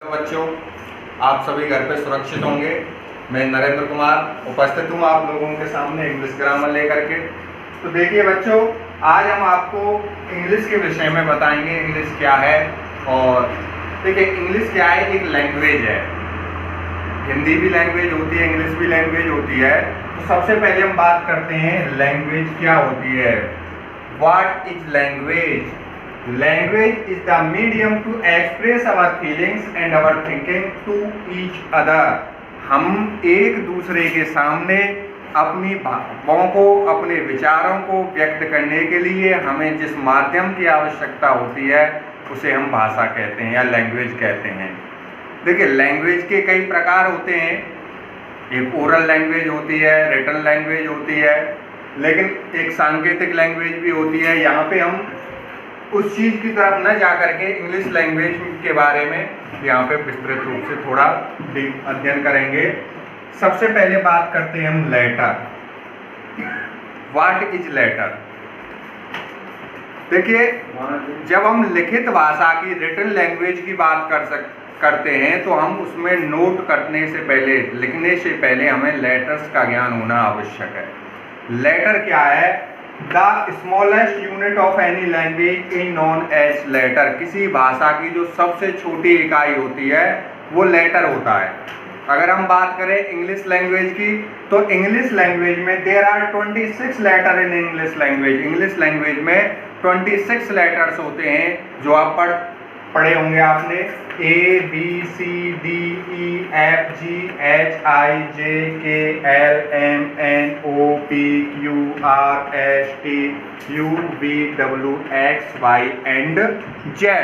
तो बच्चों, आप सभी घर पे सुरक्षित होंगे। मैं नरेंद्र कुमार उपस्थित हूँ आप लोगों के सामने इंग्लिश ग्रामर लेकर के। तो देखिए बच्चों, आज हम आपको इंग्लिश के विषय में बताएंगे इंग्लिश क्या है। और देखिए, इंग्लिश क्या है, एक लैंग्वेज है। हिंदी भी लैंग्वेज होती है, इंग्लिश भी लैंग्वेज होती है। तो सबसे पहले हम बात करते हैं लैंग्वेज क्या होती है। What is language? Language is the medium to express our feelings and our thinking to each other. हम एक दूसरे के सामने अपनी भावनाओं को, अपने विचारों को व्यक्त करने के लिए हमें जिस माध्यम की आवश्यकता होती है उसे हम भाषा कहते हैं या लैंग्वेज कहते हैं। देखिए, लैंग्वेज के कई प्रकार होते हैं। एक ओरल लैंग्वेज होती है, रिटन लैंग्वेज होती है, लेकिन एक सांकेतिक लैंग्वेज भी होती है। यहाँ पे हम उस चीज़ की तरफ न जा करके इंग्लिश लैंग्वेज के बारे में यहाँ पे विस्तृत रूप से थोड़ा डीप अध्ययन करेंगे। सबसे पहले बात करते हैं हम लेटर। What is letter? देखिए, जब हम लिखित भाषा की, रिटन लैंग्वेज की बात करते हैं तो हम उसमें नोट करने से पहले, लिखने से पहले हमें लेटर्स का ज्ञान होना आवश्यक है। लेटर क्या है? The smallest unit of any language is known as letter. किसी भाषा की जो सबसे छोटी इकाई होती है वो लेटर होता है। अगर हम बात करें इंग्लिश लैंग्वेज की, तो इंग्लिश लैंग्वेज में there are 26 letter in English language. English language में 26 लेटर्स होते हैं जो आप पढ़े होंगे आपने। A B C D E F G H I J K L M N O P Q R S T U V W X Y and Z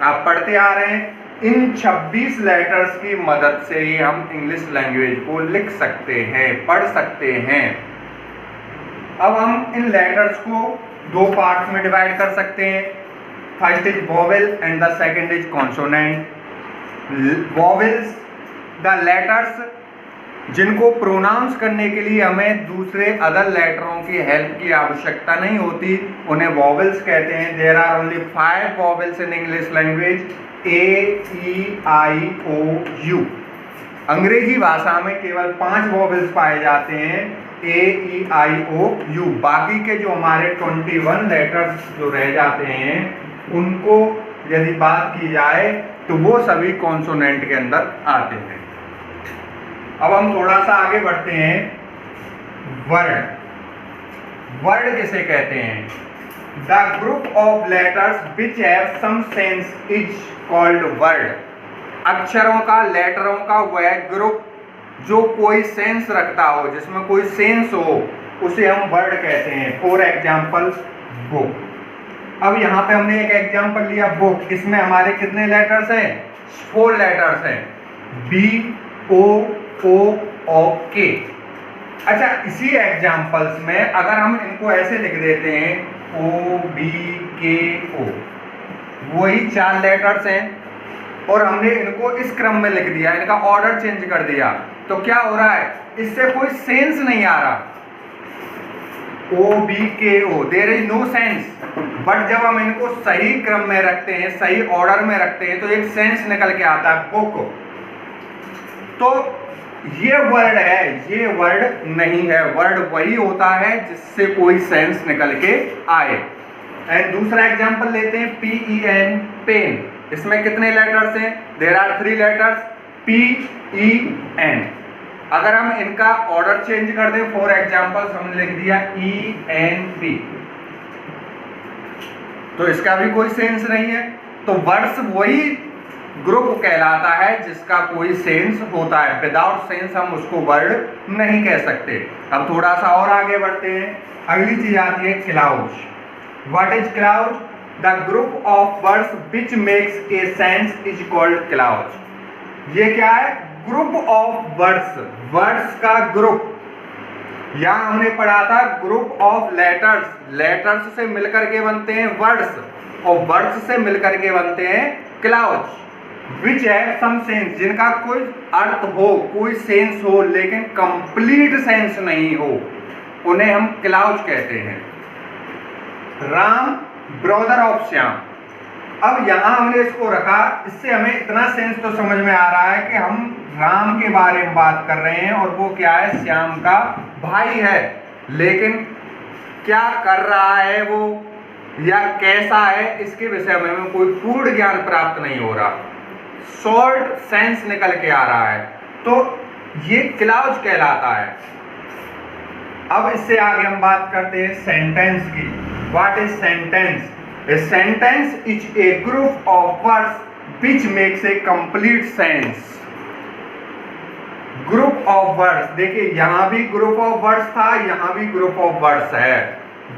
आप पढ़ते आ रहे हैं। इन 26 लेटर्स की मदद से ही हम इंग्लिश लैंग्वेज को लिख सकते हैं, पढ़ सकते हैं। अब हम इन लेटर्स को दो पार्ट्स में डिवाइड कर सकते हैं। First is vowel and the second is consonant. Vowels, the letters जिनको प्रोनाउंस करने के लिए हमें दूसरे अदर लेटरों की हेल्प की आवश्यकता नहीं होती, उन्हें वोवेल्स कहते हैं। There are only 5 vowels in English language, A-E-I-O-U। अंग्रेजी भाषा में केवल 5 वोवेल्स पाए जाते हैं, A-E-I-O-U। बाकी के जो हमारे 21 लेटर्स जो रह जाते हैं उनको यदि बात की जाए तो वो सभी कॉन्सोनेंट के अंदर आते हैं। अब हम थोड़ा सा आगे बढ़ते हैं। वर्ड। वर्ड किसे कहते हैं? The group of letters which have some sense is called word. अक्षरों का, लेटरों का वह ग्रुप जो कोई सेंस रखता हो, जिसमें कोई सेंस हो, उसे हम वर्ड कहते हैं। For example, book. अब यहाँ पे हमने एक एग्जाम्पल लिया, बुक। इसमें हमारे कितने लेटर्स हैं? 4 लेटर्स हैं, B-O-O-O-K। अच्छा, इसी एग्जाम्पल्स में अगर हम इनको ऐसे लिख देते हैं, O-B-K-O, वही 4 लेटर्स हैं और हमने इनको इस क्रम में लिख दिया, इनका ऑर्डर चेंज कर दिया, तो क्या हो रहा है? इससे कोई सेंस नहीं आ रहा। O-B-K-O, there is no sense. But जब हम इनको सही क्रम में रखते हैं, सही ऑर्डर में रखते हैं, तो एक सेंस निकल के आता है, बुक। तो ये वर्ड है, ये वर्ड नहीं है। वर्ड वही होता है जिससे कोई सेंस निकल के आए। एंड दूसरा एग्जांपल लेते हैं, P-E-N, पेन। इसमें कितने लेटर्स हैं? There are 3 letters, P-E-N। अगर हम इनका ऑर्डर चेंज कर दें, फॉर एग्जांपल हमने लिख दिया E-N-P, तो इसका भी कोई सेंस नहीं है। तो वर्ड्स वही ग्रुप कहलाता है जिसका कोई सेंस होता है। विदाउट सेंस हम उसको वर्ड नहीं कह सकते। अब थोड़ा सा और आगे बढ़ते हैं। अगली चीज आती है clouds. What is cloud? The group of words which makes a sense is called clouds. ये क्या है? ग्रुप ऑफ वर्ड्स, वर्ड्स का ग्रुप। यहाँ हमने पढ़ा था ग्रुप ऑफ लेटर्स। लेटर्स से मिलकर के बनते हैं वर्ड्स और वर्ड्स से मिलकर के बनते हैं clauses. Which have some sense, जिनका कोई अर्थ हो, कोई सेंस हो, लेकिन कंप्लीट सेंस नहीं हो, उन्हें हम क्लाउड्स कहते हैं। Ram brother of Shyam. अब यहाँ हमने इसको रखा, इससे हमें इतना सेंस तो समझ में आ रहा है कि हम राम के बारे में बात कर रहे हैं और वो क्या है, श्याम का भाई है। लेकिन क्या कर रहा है वो या कैसा है, इसके विषय में हमें कोई पूर्ण ज्ञान प्राप्त नहीं हो रहा, शॉर्ट सेंस निकल के आ रहा है, तो ये क्लॉज कहलाता है। अब इससे आगे हम बात करते हैं सेंटेंस की। What is sentence? A sentence is a group of words which makes a complete sense. Group of words, देखिए यहाँ भी group of words था, यहाँ भी group of words है।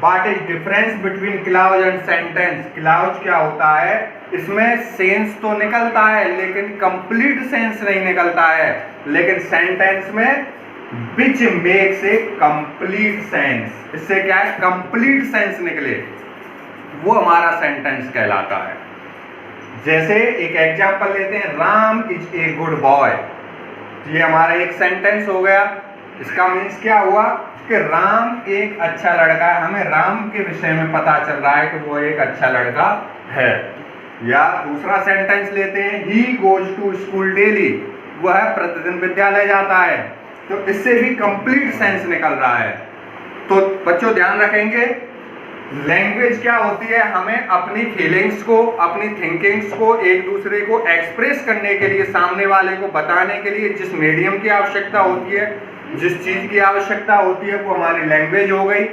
What is difference between clause and sentence? Clause क्या होता है, इसमें sense तो निकलता है लेकिन complete sense नहीं निकलता है, लेकिन sentence में which makes a complete sense, इससे क्या है, complete sense निकले, वो हमारा सेंटेंस कहलाता है। जैसे एक एग्जांपल लेते हैं, Ram is a good boy, ये हमारा एक सेंटेंस हो गया। इसका मीन्स क्या हुआ कि राम एक अच्छा लड़का है, हमें राम के विषय में पता चल रहा है कि वो एक अच्छा लड़का है। या दूसरा सेंटेंस लेते हैं, he goes to school daily, वह प्रतिदिन विद्यालय जाता है, तो इससे भी कंप्लीट सेंस निकल रहा है। तो बच्चों ध्यान रखेंगे, लैंग्वेज क्या होती है, हमें अपनी फीलिंग्स को, अपनी थिंकिंग्स को एक दूसरे को एक्सप्रेस करने के लिए, सामने वाले को बताने के लिए जिस मीडियम की आवश्यकता होती है, जिस चीज़ की आवश्यकता होती है, वो हमारी लैंग्वेज हो गई।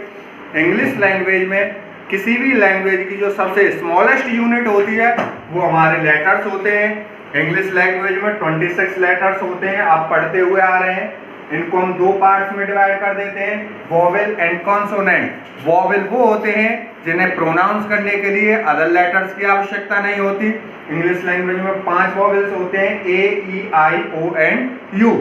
इंग्लिश लैंग्वेज में किसी भी लैंग्वेज की जो सबसे स्मॉलेस्ट यूनिट होती है वो हमारे लेटर्स होते हैं। इंग्लिश लैंग्वेज में 26 लेटर्स होते हैं, आप पढ़ते हुए आ रहे हैं। इनको हम दो पार्ट्स में डिवाइड कर देते हैं, वोवेल एंड कॉन्सोनेंट। वोवेल वो होते हैं जिन्हें प्रोनाउंस करने के लिए अदर लेटर्स की आवश्यकता नहीं होती। इंग्लिश लैंग्वेज में 5 वोवेल्स होते हैं, ए, ई, आई, ओ एंड यू।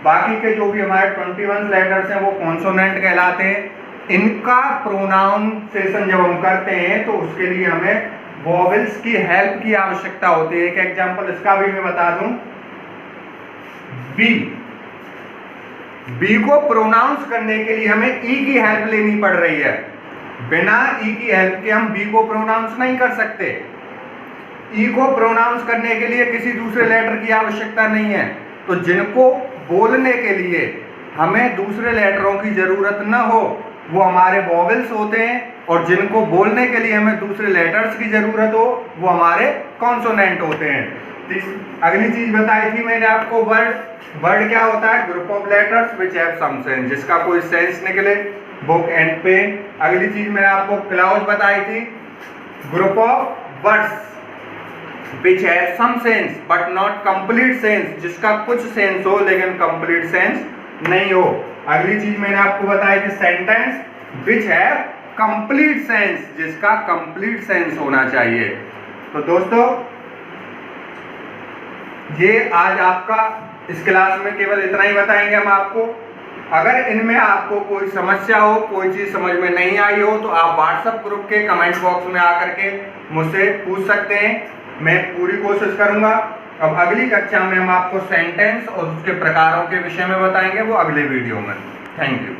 बाकी के जो भी हमारे 21 लेटर्स हैं वो कॉन्सोनेंट कहलाते हैं। इनका प्रोनाउंसिएशन जब हम करते हैं तो उसके लिए हमें वोवेल्स की हेल्प की आवश्यकता होती है। एक एग्जांपल इसका भी मैं बता दूं, बी को प्रोनाउंस करने के लिए हमें ई की हेल्प लेनी पड़ रही है। बिना ई की हेल्प के हम बी को प्रोनाउंस नहीं कर सकते। ई को प्रोनाउंस करने के लिए किसी दूसरे लेटर की आवश्यकता नहीं है। तो जिनको बोलने के लिए हमें दूसरे लेटरों की जरूरत न हो वो हमारे वोवेल्स होते हैं, और जिनको बोलने के लिए हमें दूसरे लेटर्स की जरूरत हो वो हमारे कॉन्सोनेंट होते हैं। अगली चीज बताई थी मैंने आपको, वर्ड क्या होता है, group of letters which have some sense, जिसका कोई सेंस निकले, बुक एंड पेन। अगली चीज मैंने आपको क्लाउज बताई थी, group of words which have some sense but not complete sense, जिसका कुछ सेंस हो लेकिन कंप्लीट सेंस नहीं हो। अगली चीज मैंने आपको बताई थी sentence which have complete sense, जिसका कंप्लीट सेंस होना चाहिए। तो दोस्तों ये आज आपका इस क्लास में केवल इतना ही बताएंगे हम आपको। अगर इनमें आपको कोई समस्या हो, कोई चीज़ समझ में नहीं आई हो, तो आप व्हाट्सएप ग्रुप के कमेंट बॉक्स में आकर के मुझसे पूछ सकते हैं, मैं पूरी कोशिश करूंगा। अब अगली कक्षा में हम आपको सेंटेंस और उसके प्रकारों के विषय में बताएंगे, वो अगले वीडियो में। Thank you.